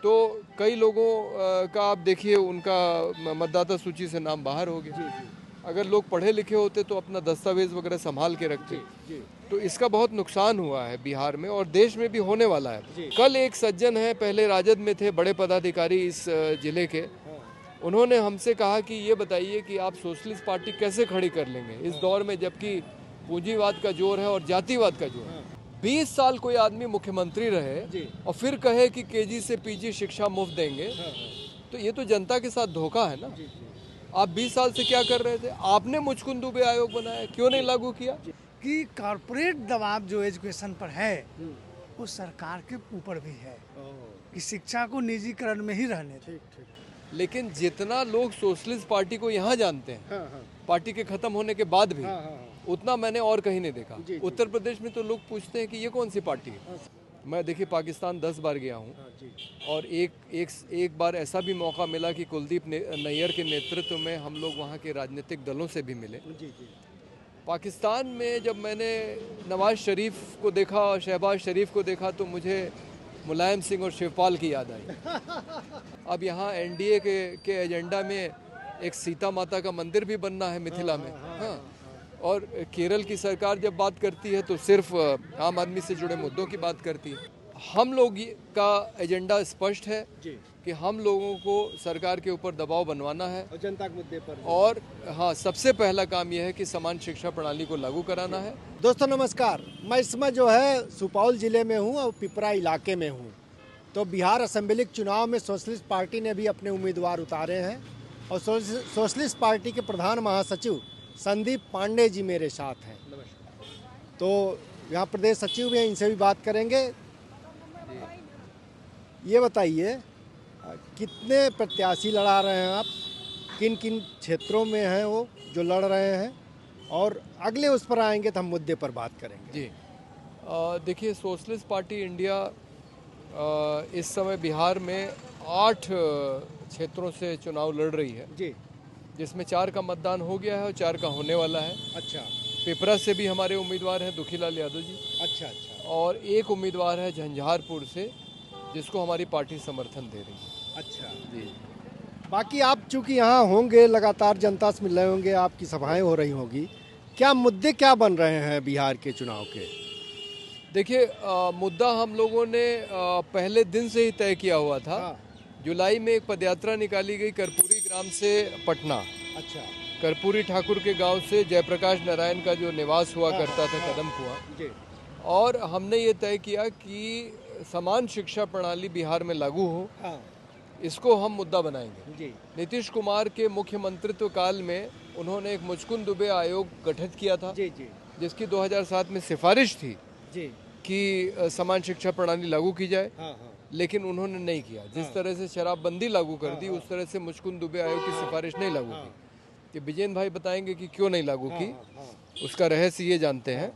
तो कई लोगों का आप देखिए उनका मतदाता सूची से नाम बाहर हो गया। अगर लोग पढ़े लिखे होते तो अपना दस्तावेज वगैरह संभाल के रखते। तो इसका बहुत नुकसान हुआ है बिहार में और देश में भी होने वाला है। कल एक सज्जन है, पहले राजद में थे, बड़े पदाधिकारी इस जिले के, उन्होंने हमसे कहा कि ये बताइए कि आप सोशलिस्ट पार्टी कैसे खड़ी कर लेंगे इस दौर में जबकि पूंजीवाद का जोर है और जातिवाद का जोर है। 20 साल कोई आदमी मुख्यमंत्री रहे और फिर कहे कि केजी से पीजी शिक्षा मुफ्त देंगे, तो ये तो जनता के साथ धोखा है ना। आप 20 साल से क्या कर रहे थे? आपने मुचकुंद दुबे आयोग बनाया, क्यों नहीं लागू किया? कि कॉर्पोरेट दबाव जो एजुकेशन पर है वो सरकार के ऊपर भी है कि शिक्षा को निजीकरण में ही रहने दे। लेकिन जितना लोग सोशलिस्ट पार्टी को यहाँ जानते हैं, पार्टी के खत्म होने के बाद भी, उतना मैंने और कहीं नहीं देखा। उत्तर प्रदेश में तो लोग पूछते हैं कि ये कौन सी पार्टी है। मैं देखिए पाकिस्तान 10 बार गया हूँ और एक बार ऐसा भी मौका मिला कि कुलदीप नैयर के नेतृत्व में हम लोग वहाँ के राजनीतिक दलों से भी मिले। पाकिस्तान में जब मैंने नवाज शरीफ को देखा और शहबाज शरीफ को देखा तो मुझे मुलायम सिंह और शिवपाल की याद आई। अब यहाँ एनडीए के एजेंडा में एक सीता माता का मंदिर भी बनना है मिथिला में। हाँ, और केरल की सरकार जब बात करती है तो सिर्फ आम आदमी से जुड़े मुद्दों की बात करती है। हम लोग का एजेंडा स्पष्ट है कि हम लोगों को सरकार के ऊपर दबाव बनवाना है और जनता के मुद्दे पर। और हाँ, सबसे पहला काम यह है कि समान शिक्षा प्रणाली को लागू कराना है। दोस्तों नमस्कार, मैं इस समय जो है सुपौल जिले में हूँ और पिपरा इलाके में हूँ। तो बिहार असेंबली चुनाव में सोशलिस्ट पार्टी ने भी अपने उम्मीदवार उतारे हैं और सोशलिस्ट पार्टी के प्रधान महासचिव संदीप पांडे जी मेरे साथ हैं। तो यहाँ प्रदेश सचिव भी हैं, इनसे भी बात करेंगे। ये बताइए कितने प्रत्याशी लड़ा रहे हैं आप, किन किन क्षेत्रों में हैं वो जो लड़ रहे हैं, और अगले उस पर आएंगे तो हम मुद्दे पर बात करेंगे। जी देखिए, सोशलिस्ट पार्टी इंडिया इस समय बिहार में 8 क्षेत्रों से चुनाव लड़ रही है जी, जिसमें 4 का मतदान हो गया है और 4 का होने वाला है। अच्छा। पिपरा से भी हमारे उम्मीदवार हैं दुखीलाल यादव जी। अच्छा अच्छा। और एक उम्मीदवार है झंझारपुर से जिसको हमारी पार्टी समर्थन दे रही है। अच्छा जी। बाकी आप चूंकि यहाँ होंगे, लगातार जनता से मिल रहे होंगे, आपकी सभाएं हो रही होगी, क्या मुद्दे क्या बन रहे हैं बिहार के चुनाव के? देखिए मुद्दा हम लोगों ने पहले दिन से ही तय किया हुआ था। जुलाई में एक पदयात्रा निकाली गई कर्पूरी ग्राम से पटना। अच्छा। कर्पूरी ठाकुर के गांव से जयप्रकाश नारायण का जो निवास हुआ करता था कदम कुआं, और हमने ये तय किया कि समान शिक्षा प्रणाली बिहार में लागू हो। इसको हम मुद्दा बनाएंगे। जी। नीतीश कुमार के मुख्यमंत्रित्व काल में उन्होंने एक मुचकुंद दुबे आयोग गठित किया था। जी जी। जिसकी 2007 में सिफारिश थी जी। कि समान शिक्षा प्रणाली लागू की जाए। हाँ। लेकिन उन्होंने नहीं किया। जिस तरह से शराबबंदी लागू कर दी उस तरह से मुचकुंद दुबे आयोग की सिफारिश नहीं लागू की। कि विजयन भाई बताएंगे कि क्यों नहीं लागू की, उसका रहस्य ये जानते हैं।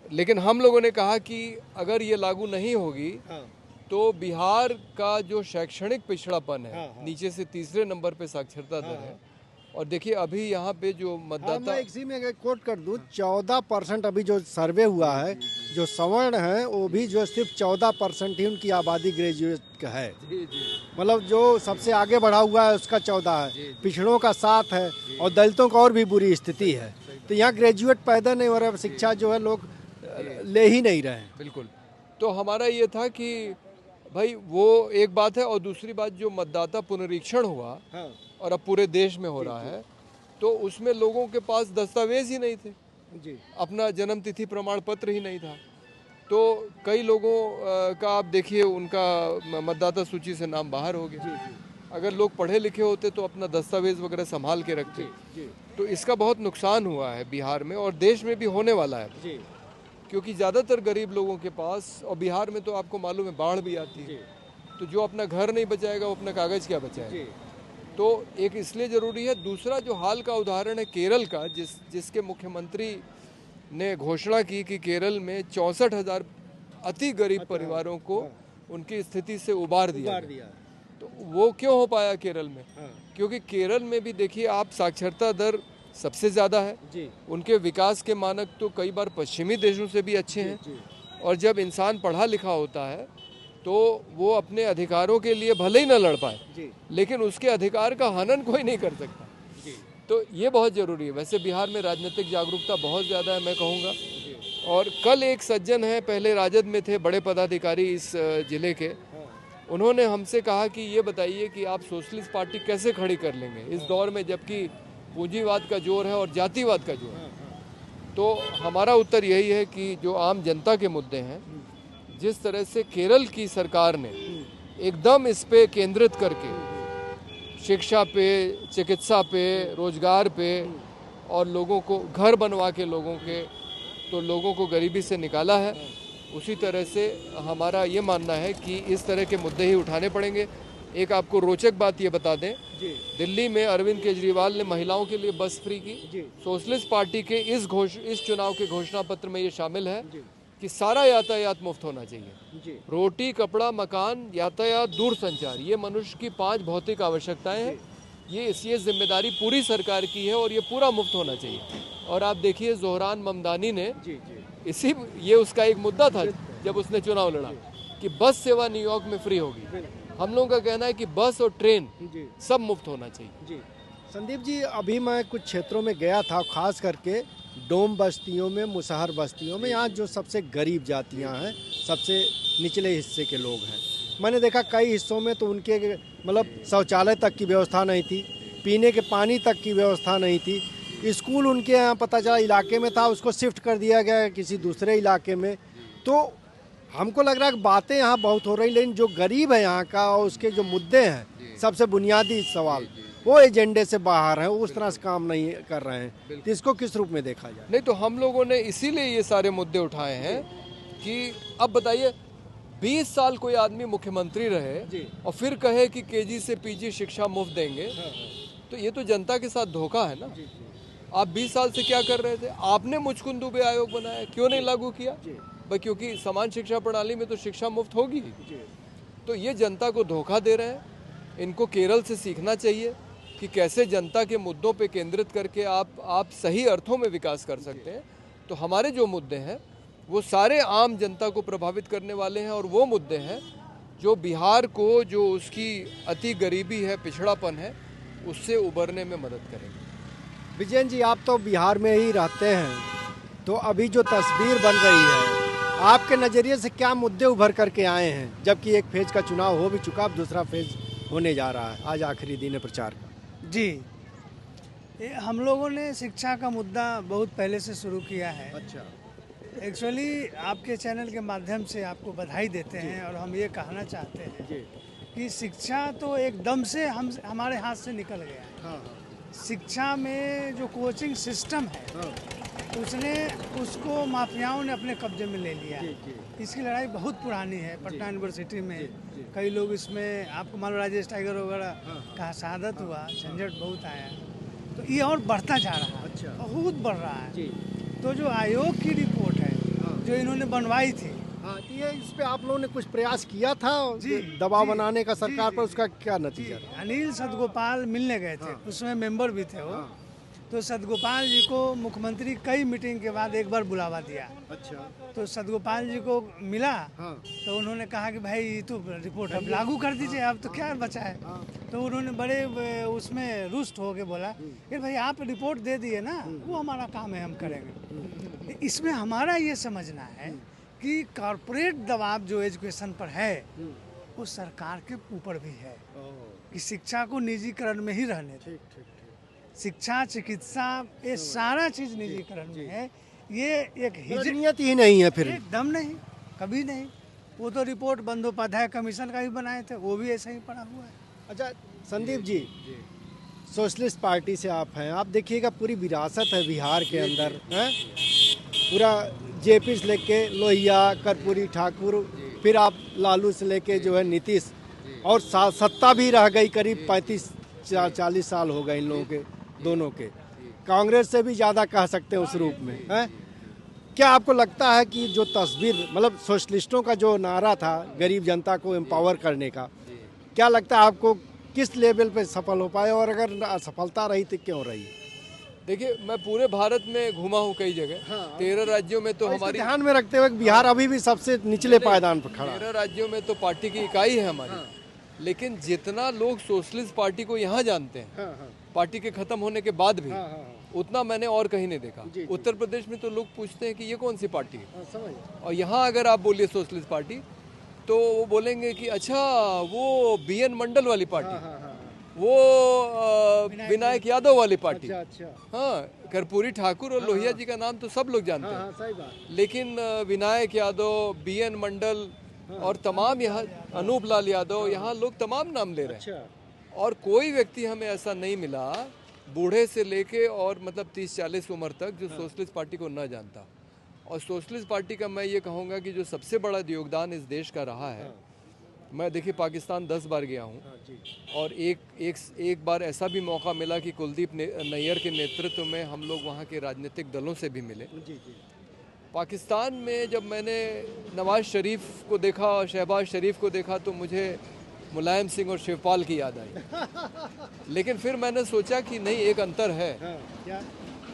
लेकिन हम लोगों ने कहा कि अगर ये लागू नहीं होगी तो बिहार का जो शैक्षणिक पिछड़ापन है, नीचे से तीसरे नंबर पे साक्षरता दर है। और देखिए अभी यहाँ पे जो मतदाता, मैं इसी में अगर कोट कर दूं, 14% अभी जो सर्वे हुआ है, जो सवर्ण है वो भी जो सिर्फ 14% ही उनकी आबादी ग्रेजुएट है। मतलब जो सबसे आगे बढ़ा हुआ है उसका 14 है, पिछड़ों का 7 है और दलितों का और भी बुरी स्थिति है। तो यहाँ ग्रेजुएट पैदा नहीं हो रहा है, शिक्षा जो है लोग ले ही नहीं रहे हैं। बिल्कुल। तो हमारा ये था कि भाई वो एक बात है, और दूसरी बात जो मतदाता पुनरीक्षण हुआ और अब पूरे देश में हो रहा है, तो उसमें लोगों के पास दस्तावेज ही नहीं थे जी। अपना जन्म तिथि प्रमाण पत्र ही नहीं था। तो कई लोगों का आप देखिए उनका मतदाता सूची से नाम बाहर हो गया। अगर लोग पढ़े लिखे होते तो अपना दस्तावेज वगैरह संभाल के रखते। तो इसका बहुत नुकसान हुआ है बिहार में और देश में भी होने वाला है। क्योंकि ज़्यादातर गरीब लोगों के पास, और बिहार में तो आपको मालूम है बाढ़ भी आती है, तो जो अपना घर नहीं बचाएगा वो अपना कागज़ क्या बचाएगा। तो एक इसलिए ज़रूरी है। दूसरा जो हाल का उदाहरण है केरल का, जिसके मुख्यमंत्री ने घोषणा की कि केरल में 64,000 अति गरीब परिवारों को उनकी स्थिति से उबार दिया। तो वो क्यों हो पाया केरल में? क्योंकि केरल में भी देखिए आप, साक्षरता दर सबसे ज़्यादा है जी। उनके विकास के मानक तो कई बार पश्चिमी देशों से भी अच्छे हैं। और जब इंसान पढ़ा लिखा होता है तो वो अपने अधिकारों के लिए भले ही न लड़ पाए, लेकिन उसके अधिकार का हनन कोई नहीं कर सकता। तो ये बहुत ज़रूरी है। वैसे बिहार में राजनीतिक जागरूकता बहुत ज़्यादा है, मैं कहूँगा। और कल एक सज्जन है, पहले राजद में थे, बड़े पदाधिकारी इस जिले के, उन्होंने हमसे कहा कि ये बताइए कि आप सोशलिस्ट पार्टी कैसे खड़ी कर लेंगे इस दौर में, जबकि पूंजीवाद का जोर है और जातिवाद का जोर है। तो हमारा उत्तर यही है कि जो आम जनता के मुद्दे हैं, जिस तरह से केरल की सरकार ने एकदम इस पे केंद्रित करके शिक्षा पे, चिकित्सा पे, रोजगार पे और लोगों को घर बनवा के लोगों को गरीबी से निकाला है, उसी तरह से हमारा ये मानना है कि इस तरह के मुद्दे ही उठाने पड़ेंगे। एक आपको रोचक बात ये बता दें, दिल्ली में अरविंद केजरीवाल ने महिलाओं के लिए बस फ्री की। सोशलिस्ट पार्टी के इस चुनाव के घोषणा पत्र में ये शामिल है कि सारा यातायात मुफ्त होना चाहिए। रोटी, कपड़ा, मकान, यातायात, दूर संचार, ये मनुष्य की 5 भौतिक आवश्यकताएं हैं। ये जिम्मेदारी पूरी सरकार की है और ये पूरा मुफ्त होना चाहिए। और आप देखिए जोहरान ममदानी ने ये उसका एक मुद्दा था जब उसने चुनाव लड़ा कि बस सेवा न्यूयॉर्क में फ्री होगी। हम लोगों का कहना है कि बस और ट्रेन सब मुफ्त होना चाहिए। संदीप जी, अभी मैं कुछ क्षेत्रों में गया था, खास करके डोम बस्तियों में, मुसहर बस्तियों में, यहाँ जो सबसे गरीब जातियाँ हैं, सबसे निचले हिस्से के लोग हैं, मैंने देखा कई हिस्सों में तो उनके मतलब शौचालय तक की व्यवस्था नहीं थी, पीने के पानी तक की व्यवस्था नहीं थी। स्कूल उनके यहाँ पता चला इलाके में था, उसको शिफ्ट कर दिया गया किसी दूसरे इलाके में। तो हमको लग रहा है कि बातें यहाँ बहुत हो रही, लेकिन जो गरीब है यहाँ का और उसके जो मुद्दे हैं, सबसे बुनियादी सवाल, वो एजेंडे से बाहर हैं, उस तरह से काम नहीं कर रहे हैं। तो इसको किस रूप में देखा जाए? नहीं, तो हम लोगों ने इसीलिए ये सारे मुद्दे उठाए हैं कि अब बताइए 20 साल कोई आदमी मुख्यमंत्री रहे और फिर कहे कि केजी से पीजी शिक्षा मुफ्त देंगे, तो ये तो जनता के साथ धोखा है ना। आप 20 साल से क्या कर रहे थे? आपने मुचकुंद दुबे आयोग बनाया, क्यों नहीं लागू किया? भाई क्योंकि समान शिक्षा प्रणाली में तो शिक्षा मुफ्त होगी। तो ये जनता को धोखा दे रहे हैं। इनको केरल से सीखना चाहिए कि कैसे जनता के मुद्दों पे केंद्रित करके आप सही अर्थों में विकास कर सकते हैं। तो हमारे जो मुद्दे हैं वो सारे आम जनता को प्रभावित करने वाले हैं, और वो मुद्दे हैं जो बिहार को, जो उसकी अति गरीबी है, पिछड़ापन है, उससे उबरने में मदद करेंगे। विजयन जी, आप तो बिहार में ही रहते हैं, तो अभी जो तस्वीर बन रही है, आपके नज़रिए से क्या मुद्दे उभर करके आए हैं? जबकि एक फेज का चुनाव हो भी चुका, अब दूसरा फेज होने जा रहा है, आज आखिरी दिन है प्रचार का। जी, हम लोगों ने शिक्षा का मुद्दा बहुत पहले से शुरू किया है। अच्छा। एक्चुअली आपके चैनल के माध्यम से आपको बधाई देते हैं, और हम ये कहना चाहते हैं कि शिक्षा तो एकदम से हमारे हाथ से निकल गया है। हाँ। शिक्षा में जो कोचिंग सिस्टम है, उसको माफियाओं ने अपने कब्जे में ले लिया है। इसकी लड़ाई बहुत पुरानी है। पटना यूनिवर्सिटी में कई लोग इसमें, आपको मालूम, राजेश टाइगर वगैरह का शहादत हुआ, झंझट बहुत आया, तो ये और बढ़ता जा रहा है। अच्छा। बहुत बढ़ रहा है। तो जो आयोग की रिपोर्ट है जो इन्होंने बनवाई थी, ये इस पे आप लोगों ने कुछ प्रयास किया था दबाव बनाने का सरकार पर, उसका क्या नतीजा? अनिल सदगोपाल मिलने गए थे, उसमें मेंबर भी थे वो। तो सदगोपाल जी को मुख्यमंत्री कई मीटिंग के बाद एक बार बुलावा दिया। अच्छा। तो सदगोपाल जी को मिला, तो उन्होंने कहा कि भाई तो रिपोर्ट अब लागू कर दीजिए, अब तो क्या बचा है। तो उन्होंने बड़े उसमें रुष्ट हो के बोला कि भाई आप रिपोर्ट दे दिए ना, वो हमारा काम है, हम करेंगे। इसमें हमारा ये समझना है कि कॉर्पोरेट दबाव जो एजुकेशन पर है, वो सरकार के ऊपर भी है कि शिक्षा को निजीकरण में ही रहने दे। शिक्षा, चिकित्सा, ये सारा चीज निजीकरण में है। ये एक हिजनियत ही नहीं है, फिर एकदम नहीं, कभी नहीं। वो तो रिपोर्ट बंदोपाध्याय कमीशन का ही बनाए थे, वो भी ऐसा ही पड़ा हुआ है। अच्छा संदीप जी, सोशलिस्ट पार्टी से आप हैं, आप देखिएगा पूरी विरासत है बिहार के अंदर है, पूरा जेपी से लेके लोहिया, कर्पूरी ठाकुर, फिर आप लालू से लेके जो है नीतीश, और सत्ता भी रह गई करीब 35-40 साल हो गए इन लोगों के, दोनों के। कांग्रेस से भी ज़्यादा कह सकते हैं उस रूप में है। क्या आपको लगता है कि जो तस्वीर, मतलब सोशलिस्टों का जो नारा था गरीब जनता को एम्पावर करने का, क्या लगता है आपको किस लेवल पे सफल हो पाए, और अगर असफलता रही तो क्यों रही? देखिए, मैं पूरे भारत में घूमा हूँ कई जगह। 13 राज्यों में तो हमारी, ध्यान में रखते हुए बिहार अभी भी सबसे निचले पायदान पर खड़ा है। 13 राज्यों में तो पार्टी की इकाई है हमारी। लेकिन जितना लोग सोशलिस्ट पार्टी को यहाँ जानते हैं, पार्टी के खत्म होने के बाद भी, उतना मैंने और कहीं नहीं देखा। उत्तर प्रदेश में तो लोग पूछते हैं कि ये कौन सी पार्टी है, और यहाँ अगर आप बोलिए सोशलिस्ट पार्टी तो वो बोलेंगे कि अच्छा वो बीएन मंडल वाली पार्टी, वो विनायक यादव वाली पार्टी। हाँ, कर्पूरी ठाकुर और लोहिया जी का नाम तो सब लोग जानते हैं, लेकिन विनायक यादव, बीएन मंडल और तमाम यहाँ अनूप लाल यादव, यहाँ लोग तमाम नाम ले रहे हैं। और कोई व्यक्ति हमें ऐसा नहीं मिला, बूढ़े से लेके और मतलब 30-40 उम्र तक, जो सोशलिस्ट पार्टी को न जानता। और सोशलिस्ट पार्टी का मैं ये कहूँगा कि जो सबसे बड़ा योगदान इस देश का रहा है, मैं देखिए पाकिस्तान 10 बार गया हूँ, और एक बार ऐसा भी मौका मिला कि कुलदीप नैयर के नेतृत्व में हम लोग वहाँ के राजनीतिक दलों से भी मिले। पाकिस्तान में जब मैंने नवाज शरीफ को देखा और शहबाज शरीफ को देखा तो मुझे मुलायम सिंह और शिवपाल की याद आई। लेकिन फिर मैंने सोचा कि नहीं, एक अंतर है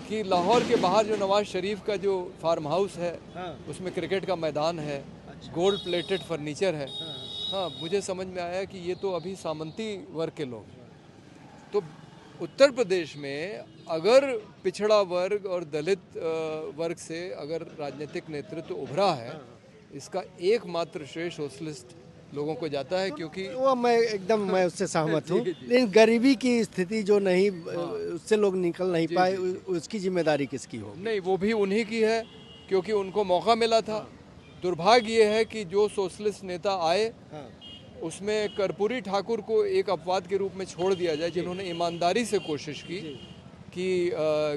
कि लाहौर के बाहर जो नवाज शरीफ का जो फार्म हाउस है, उसमें क्रिकेट का मैदान है, गोल्ड प्लेटेड फर्नीचर है। हाँ, मुझे समझ में आया कि ये तो अभी सामंती वर्ग के लोग। तो उत्तर प्रदेश में अगर पिछड़ा वर्ग और दलित वर्ग से अगर राजनीतिक नेतृत्व उभरा है, इसका एकमात्र श्रेय सोशलिस्ट लोगों को जाता है, क्योंकि वो मैं उससे सहमत हूँ। लेकिन गरीबी की स्थिति जो नहीं, उससे लोग निकल नहीं पाए, उसकी जिम्मेदारी किसकी हो? नहीं, वो भी उन्हीं की है, क्योंकि उनको मौका मिला था। दुर्भाग्य ये है कि जो सोशलिस्ट नेता आए, उसमें कर्पूरी ठाकुर को एक अपवाद के रूप में छोड़ दिया जाए, जिन्होंने ईमानदारी से कोशिश की कि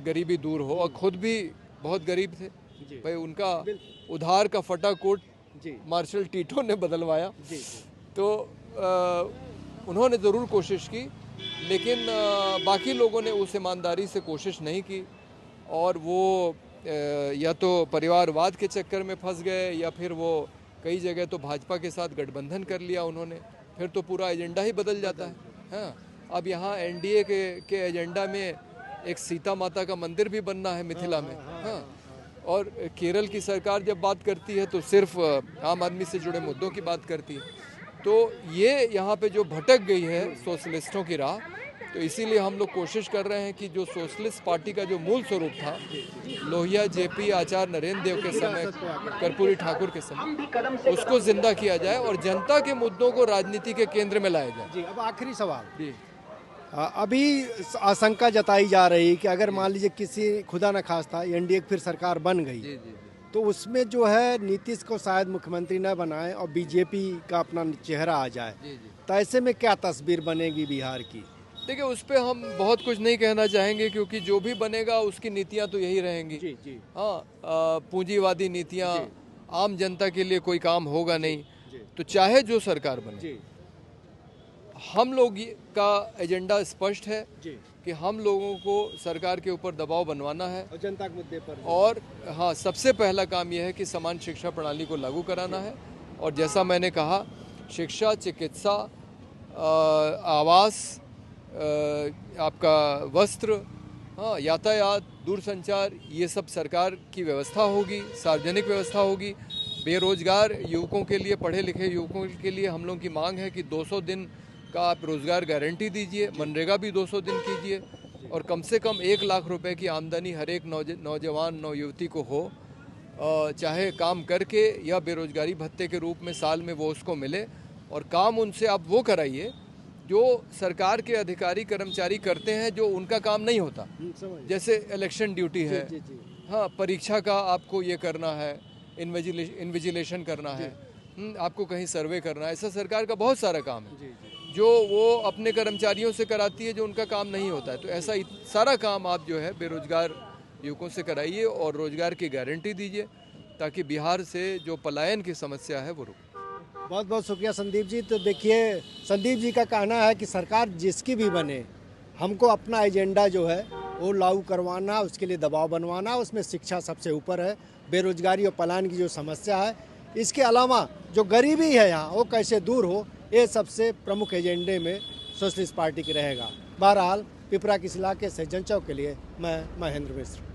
गरीबी दूर हो, और खुद भी बहुत गरीब थे भाई। उनका उधार का फटा कोट मार्शल टीटो ने बदलवाया। तो उन्होंने ज़रूर कोशिश की, लेकिन बाकी लोगों ने उस ईमानदारी से कोशिश नहीं की, और वो या तो परिवारवाद के चक्कर में फंस गए, या फिर वो कई जगह तो भाजपा के साथ गठबंधन कर लिया उन्होंने, फिर तो पूरा एजेंडा ही बदल जाता है। हाँ, अब यहाँ एनडीए के एजेंडा में एक सीता माता का मंदिर भी बनना है मिथिला में। हाँ, और केरल की सरकार जब बात करती है तो सिर्फ आम आदमी से जुड़े मुद्दों की बात करती है। तो ये यहाँ पे जो भटक गई है सोशलिस्टों की राह, तो इसीलिए हम लोग कोशिश कर रहे हैं कि जो सोशलिस्ट पार्टी का जो मूल स्वरूप था, लोहिया, जेपी, आचार्य नरेंद्र देव के समय, कर्पूरी ठाकुर के समय, उसको जिंदा किया जाए और जनता के मुद्दों को राजनीति के केंद्र में लाया जाए। अब आखिरी सवाल जी, अभी आशंका जताई जा रही कि अगर मान लीजिए किसी खुदा न खास्ता एनडीए फिर सरकार बन गई, तो उसमें जो है नीतीश को शायद मुख्यमंत्री न बनाए और बीजेपी का अपना चेहरा आ जाए, तो ऐसे में क्या तस्वीर बनेगी बिहार की? देखिए, उस पर हम बहुत कुछ नहीं कहना चाहेंगे, क्योंकि जो भी बनेगा उसकी नीतियां तो यही रहेंगी। हाँ, पूंजीवादी नीतियां, आम जनता के लिए कोई काम होगा नहीं। तो चाहे जो सरकार बने, हम लोग का एजेंडा स्पष्ट है कि हम लोगों को सरकार के ऊपर दबाव बनवाना है, और जनता के मुद्दे पर। और हाँ, सबसे पहला काम यह है कि समान शिक्षा प्रणाली को लागू कराना है, और जैसा मैंने कहा, शिक्षा, चिकित्सा, आवास, आपका वस्त्र, हाँ, यातायात, दूरसंचार, ये सब सरकार की व्यवस्था होगी, सार्वजनिक व्यवस्था होगी। बेरोजगार युवकों के लिए, पढ़े लिखे युवकों के लिए हम लोगों की मांग है कि 200 दिन का आप रोज़गार गारंटी दीजिए, मनरेगा भी 200 दिन कीजिए, और कम से कम 1 लाख रुपए की आमदनी हर एक नौजवान नवयुवती को हो, चाहे काम करके या बेरोजगारी भत्ते के रूप में साल में वो उसको मिले। और काम उनसे आप वो कराइए जो सरकार के अधिकारी कर्मचारी करते हैं, जो उनका काम नहीं होता, जैसे इलेक्शन ड्यूटी है, हाँ, परीक्षा का आपको ये करना है, इन्विजिलेशन करना है, आपको कहीं सर्वे करना है, ऐसा सरकार का बहुत सारा काम है जो वो अपने कर्मचारियों से कराती है, जो उनका काम नहीं होता है। तो ऐसा सारा काम आप जो है बेरोजगार युवकों से कराइए और रोजगार की गारंटी दीजिए, ताकि बिहार से जो पलायन की समस्या है वो रुके। बहुत बहुत शुक्रिया संदीप जी। तो देखिए, संदीप जी का कहना है कि सरकार जिसकी भी बने, हमको अपना एजेंडा जो है वो लागू करवाना, उसके लिए दबाव बनवाना, उसमें शिक्षा सबसे ऊपर है, बेरोजगारी और पलायन की जो समस्या है, इसके अलावा जो गरीबी है यहाँ वो कैसे दूर हो, ये सबसे प्रमुख एजेंडे में सोशलिस्ट पार्टी की रहेगा। बहरहाल पिपरा किस इलाके से जनचौक के लिए मैं महेंद्र मिश्र।